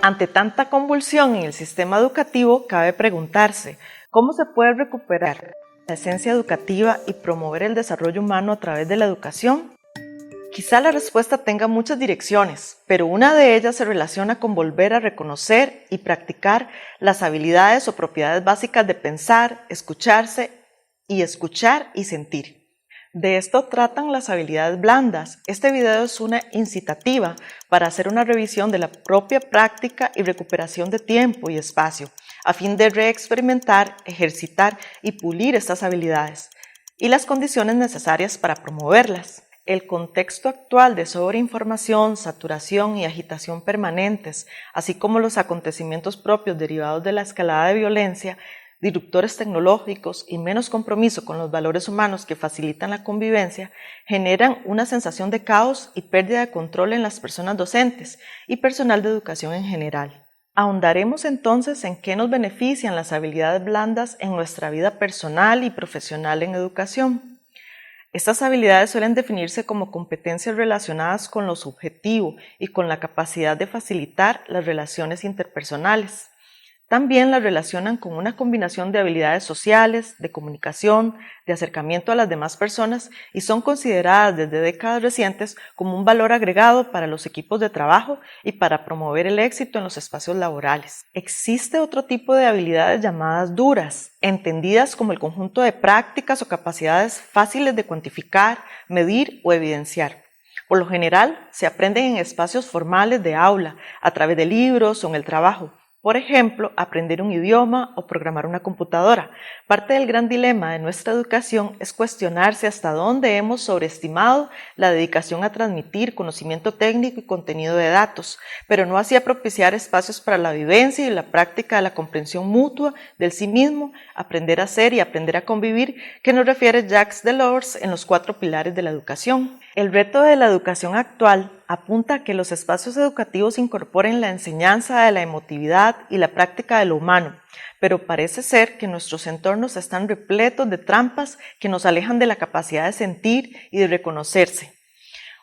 Ante tanta convulsión en el sistema educativo, cabe preguntarse, ¿cómo se puede recuperar la esencia educativa y promover el desarrollo humano a través de la educación? Quizá la respuesta tenga muchas direcciones, pero una de ellas se relaciona con volver a reconocer y practicar las habilidades o propiedades básicas de pensar, escucharse y escuchar y sentir. De esto tratan las habilidades blandas. Este video es una incitativa para hacer una revisión de la propia práctica y recuperación de tiempo y espacio, a fin de reexperimentar, ejercitar y pulir estas habilidades y las condiciones necesarias para promoverlas. El contexto actual de sobreinformación, saturación y agitación permanentes, así como los acontecimientos propios derivados de la escalada de violencia, disruptores tecnológicos y menos compromiso con los valores humanos que facilitan la convivencia, generan una sensación de caos y pérdida de control en las personas docentes y personal de educación en general. Ahondaremos entonces en qué nos benefician las habilidades blandas en nuestra vida personal y profesional en educación. Estas habilidades suelen definirse como competencias relacionadas con lo subjetivo y con la capacidad de facilitar las relaciones interpersonales. También las relacionan con una combinación de habilidades sociales, de comunicación, de acercamiento a las demás personas y son consideradas desde décadas recientes como un valor agregado para los equipos de trabajo y para promover el éxito en los espacios laborales. Existe otro tipo de habilidades llamadas duras, entendidas como el conjunto de prácticas o capacidades fáciles de cuantificar, medir o evidenciar. Por lo general, se aprenden en espacios formales de aula, a través de libros o en el trabajo. Por ejemplo, aprender un idioma o programar una computadora. Parte del gran dilema de nuestra educación es cuestionarse hasta dónde hemos sobreestimado la dedicación a transmitir conocimiento técnico y contenido de datos, pero no así a propiciar espacios para la vivencia y la práctica de la comprensión mutua del sí mismo, aprender a ser y aprender a convivir, que nos refiere Jacques Delors en los 4 pilares de la educación. El reto de la educación actual apunta a que los espacios educativos incorporen la enseñanza de la emotividad y la práctica de lo humano, pero parece ser que nuestros entornos están repletos de trampas que nos alejan de la capacidad de sentir y de reconocerse.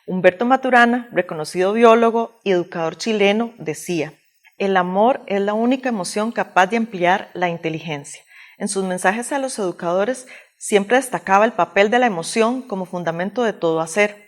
Humberto Maturana, reconocido biólogo y educador chileno, decía: "El amor es la única emoción capaz de ampliar la inteligencia". En sus mensajes a los educadores siempre destacaba el papel de la emoción como fundamento de todo hacer.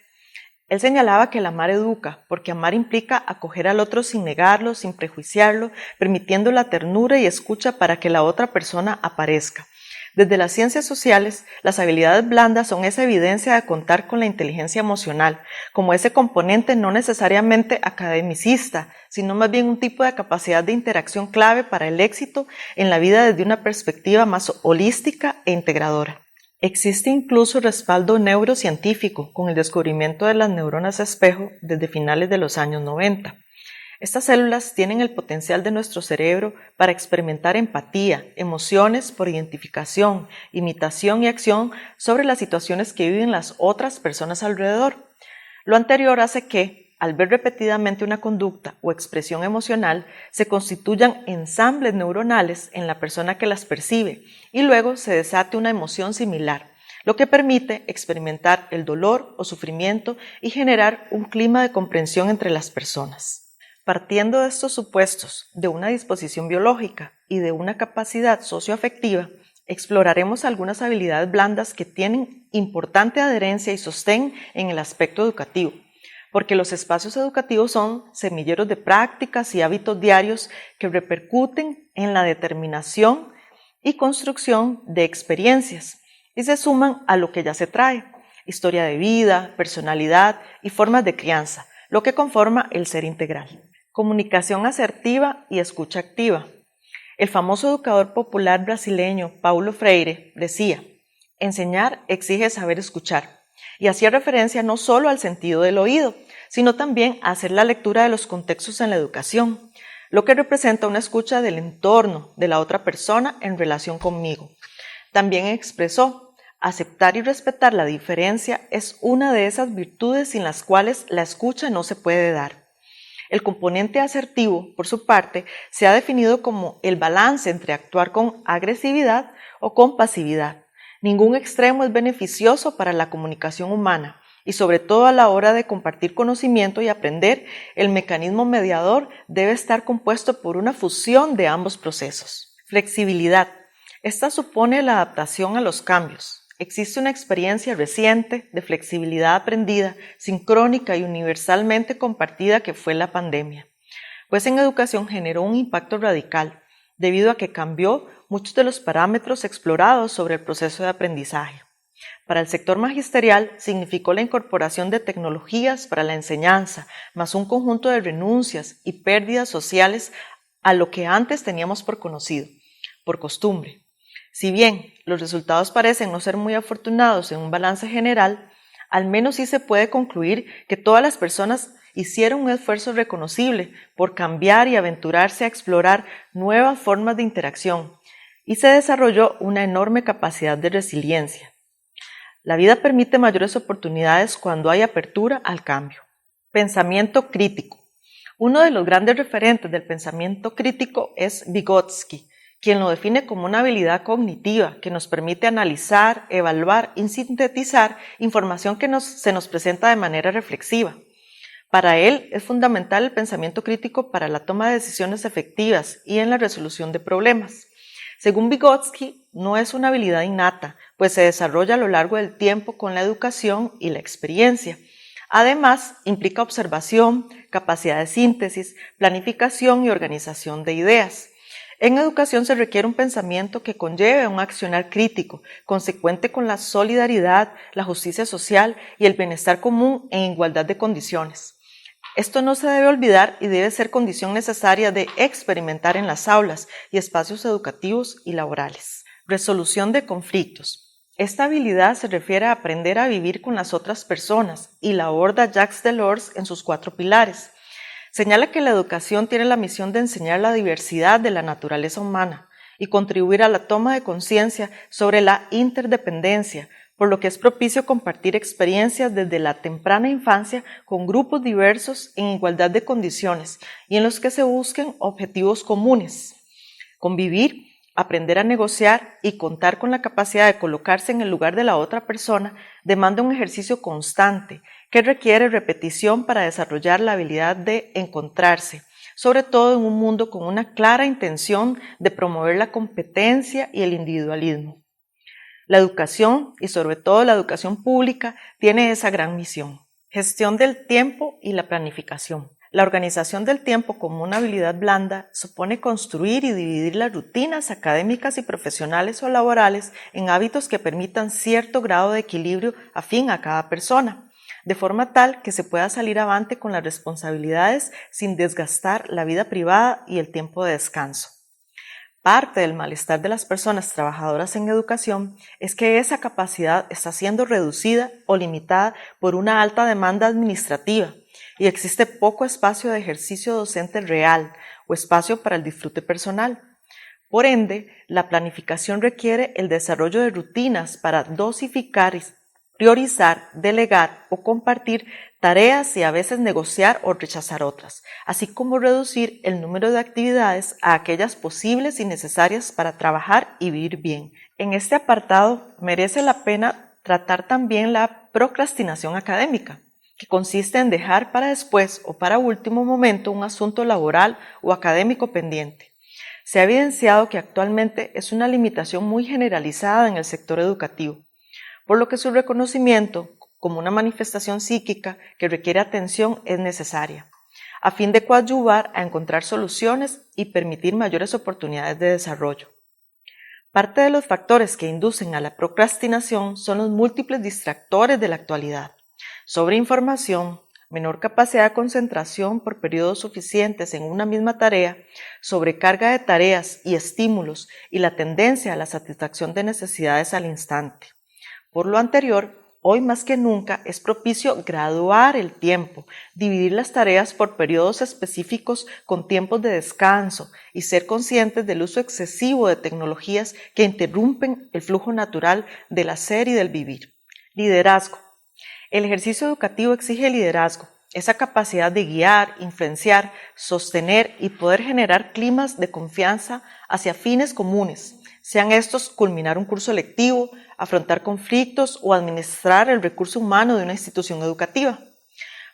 Él señalaba que el amar educa, porque amar implica acoger al otro sin negarlo, sin prejuiciarlo, permitiendo la ternura y escucha para que la otra persona aparezca. Desde las ciencias sociales, las habilidades blandas son esa evidencia de contar con la inteligencia emocional, como ese componente no necesariamente academicista, sino más bien un tipo de capacidad de interacción clave para el éxito en la vida desde una perspectiva más holística e integradora. Existe incluso respaldo neurocientífico con el descubrimiento de las neuronas espejo desde finales de los años 90. Estas células tienen el potencial de nuestro cerebro para experimentar empatía, emociones por identificación, imitación y acción sobre las situaciones que viven las otras personas alrededor. Lo anterior hace que, al ver repetidamente una conducta o expresión emocional, se constituyan ensambles neuronales en la persona que las percibe y luego se desate una emoción similar, lo que permite experimentar el dolor o sufrimiento y generar un clima de comprensión entre las personas. Partiendo de estos supuestos, de una disposición biológica y de una capacidad socioafectiva, exploraremos algunas habilidades blandas que tienen importante adherencia y sostén en el aspecto educativo, porque los espacios educativos son semilleros de prácticas y hábitos diarios que repercuten en la determinación y construcción de experiencias y se suman a lo que ya se trae: historia de vida, personalidad y formas de crianza, lo que conforma el ser integral. Comunicación asertiva y escucha activa. El famoso educador popular brasileño Paulo Freire decía: "Enseñar exige saber escuchar", y hacía referencia no solo al sentido del oído, sino también a hacer la lectura de los contextos en la educación, lo que representa una escucha del entorno de la otra persona en relación conmigo. También expresó: "Aceptar y respetar la diferencia es una de esas virtudes sin las cuales la escucha no se puede dar". El componente asertivo, por su parte, se ha definido como el balance entre actuar con agresividad o con pasividad. Ningún extremo es beneficioso para la comunicación humana Y sobre todo a la hora de compartir conocimiento y aprender, el mecanismo mediador debe estar compuesto por una fusión de ambos procesos. Flexibilidad. Esta supone la adaptación a los cambios. Existe una experiencia reciente de flexibilidad aprendida, sincrónica y universalmente compartida que fue la pandemia. Pues en educación generó un impacto radical, debido a que cambió muchos de los parámetros explorados sobre el proceso de aprendizaje. Para el sector magisterial significó la incorporación de tecnologías para la enseñanza, más un conjunto de renuncias y pérdidas sociales a lo que antes teníamos por conocido, por costumbre. Si bien los resultados parecen no ser muy afortunados en un balance general, al menos sí se puede concluir que todas las personas hicieron un esfuerzo reconocible por cambiar y aventurarse a explorar nuevas formas de interacción, y se desarrolló una enorme capacidad de resiliencia. La vida permite mayores oportunidades cuando hay apertura al cambio. Pensamiento crítico. Uno de los grandes referentes del pensamiento crítico es Vygotsky, quien lo define como una habilidad cognitiva que nos permite analizar, evaluar y sintetizar información que se nos presenta de manera reflexiva. Para él es fundamental el pensamiento crítico para la toma de decisiones efectivas y en la resolución de problemas. Según Vygotsky, no es una habilidad innata, pues se desarrolla a lo largo del tiempo con la educación y la experiencia. Además, implica observación, capacidad de síntesis, planificación y organización de ideas. En educación se requiere un pensamiento que conlleve un accionar crítico, consecuente con la solidaridad, la justicia social y el bienestar común en igualdad de condiciones. Esto no se debe olvidar y debe ser condición necesaria de experimentar en las aulas y espacios educativos y laborales. Resolución de conflictos. Esta habilidad se refiere a aprender a vivir con las otras personas y la aborda Jacques Delors en sus 4 pilares. Señala que la educación tiene la misión de enseñar la diversidad de la naturaleza humana y contribuir a la toma de conciencia sobre la interdependencia, por lo que es propicio compartir experiencias desde la temprana infancia con grupos diversos en igualdad de condiciones y en los que se busquen objetivos comunes. Convivir, aprender a negociar y contar con la capacidad de colocarse en el lugar de la otra persona demanda un ejercicio constante que requiere repetición para desarrollar la habilidad de encontrarse, sobre todo en un mundo con una clara intención de promover la competencia y el individualismo. La educación, y sobre todo la educación pública, tiene esa gran misión: gestión del tiempo y la planificación. La organización del tiempo como una habilidad blanda supone construir y dividir las rutinas académicas y profesionales o laborales en hábitos que permitan cierto grado de equilibrio afín a cada persona, de forma tal que se pueda salir avante con las responsabilidades sin desgastar la vida privada y el tiempo de descanso. Parte del malestar de las personas trabajadoras en educación es que esa capacidad está siendo reducida o limitada por una alta demanda administrativa y existe poco espacio de ejercicio docente real o espacio para el disfrute personal. Por ende, la planificación requiere el desarrollo de rutinas para dosificar, priorizar, delegar o compartir tareas y a veces negociar o rechazar otras, así como reducir el número de actividades a aquellas posibles y necesarias para trabajar y vivir bien. En este apartado merece la pena tratar también la procrastinación académica, que consiste en dejar para después o para último momento un asunto laboral o académico pendiente. Se ha evidenciado que actualmente es una limitación muy generalizada en el sector educativo, por lo que su reconocimiento como una manifestación psíquica que requiere atención es necesaria, a fin de coadyuvar a encontrar soluciones y permitir mayores oportunidades de desarrollo. Parte de los factores que inducen a la procrastinación son los múltiples distractores de la actualidad: sobreinformación, menor capacidad de concentración por periodos suficientes en una misma tarea, sobrecarga de tareas y estímulos y la tendencia a la satisfacción de necesidades al instante. Por lo anterior, hoy más que nunca es propicio graduar el tiempo, dividir las tareas por periodos específicos con tiempos de descanso y ser conscientes del uso excesivo de tecnologías que interrumpen el flujo natural del hacer y del vivir. Liderazgo. El ejercicio educativo exige liderazgo, esa capacidad de guiar, influenciar, sostener y poder generar climas de confianza hacia fines comunes, sean estos culminar un curso lectivo, afrontar conflictos o administrar el recurso humano de una institución educativa.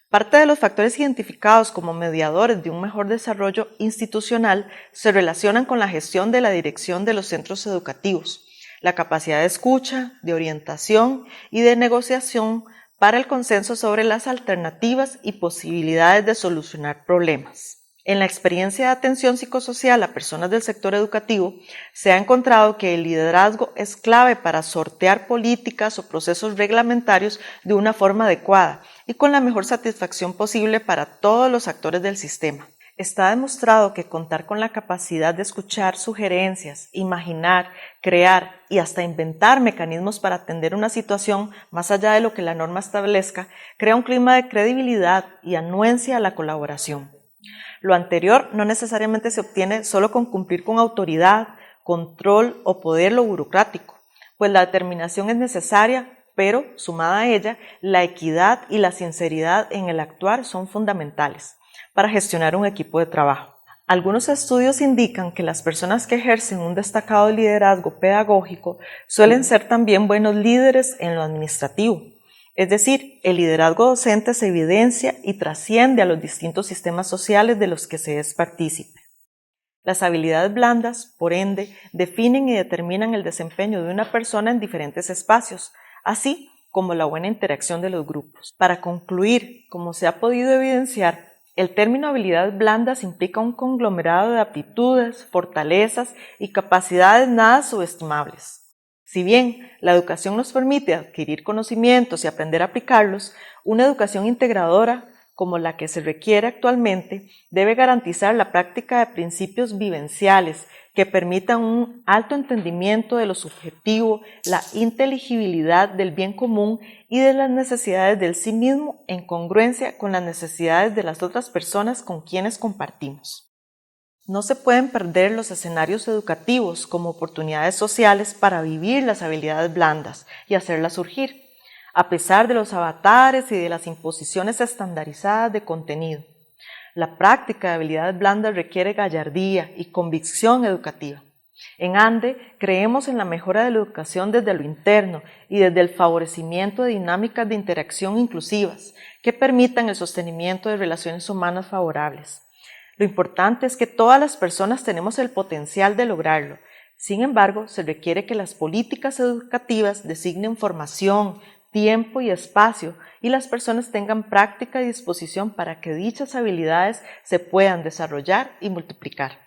Parte de los factores identificados como mediadores de un mejor desarrollo institucional se relacionan con la gestión de la dirección de los centros educativos, la capacidad de escucha, de orientación y de negociación para el consenso sobre las alternativas y posibilidades de solucionar problemas. En la experiencia de atención psicosocial a personas del sector educativo, se ha encontrado que el liderazgo es clave para sortear políticas o procesos reglamentarios de una forma adecuada y con la mejor satisfacción posible para todos los actores del sistema. Está demostrado que contar con la capacidad de escuchar sugerencias, imaginar, crear y hasta inventar mecanismos para atender una situación más allá de lo que la norma establezca, crea un clima de credibilidad y anuencia a la colaboración. Lo anterior no necesariamente se obtiene solo con cumplir con autoridad, control o poder lo burocrático, pues la determinación es necesaria, pero, sumada a ella, la equidad y la sinceridad en el actuar son fundamentales para gestionar un equipo de trabajo. Algunos estudios indican que las personas que ejercen un destacado liderazgo pedagógico suelen ser también buenos líderes en lo administrativo. Es decir, el liderazgo docente se evidencia y trasciende a los distintos sistemas sociales de los que se es partícipe. Las habilidades blandas, por ende, definen y determinan el desempeño de una persona en diferentes espacios, así como la buena interacción de los grupos. Para concluir, como se ha podido evidenciar, el término habilidades blandas implica un conglomerado de aptitudes, fortalezas y capacidades nada subestimables. Si bien la educación nos permite adquirir conocimientos y aprender a aplicarlos, una educación integradora, como la que se requiere actualmente, debe garantizar la práctica de principios vivenciales que permitan un alto entendimiento de lo subjetivo, la inteligibilidad del bien común y de las necesidades del sí mismo en congruencia con las necesidades de las otras personas con quienes compartimos. No se pueden perder los escenarios educativos como oportunidades sociales para vivir las habilidades blandas y hacerlas surgir, a pesar de los avatares y de las imposiciones estandarizadas de contenido. La práctica de habilidades blandas requiere gallardía y convicción educativa. En ANDE creemos en la mejora de la educación desde lo interno y desde el favorecimiento de dinámicas de interacción inclusivas que permitan el sostenimiento de relaciones humanas favorables. Lo importante es que todas las personas tenemos el potencial de lograrlo. Sin embargo, se requiere que las políticas educativas designen formación, tiempo y espacio y las personas tengan práctica y disposición para que dichas habilidades se puedan desarrollar y multiplicar.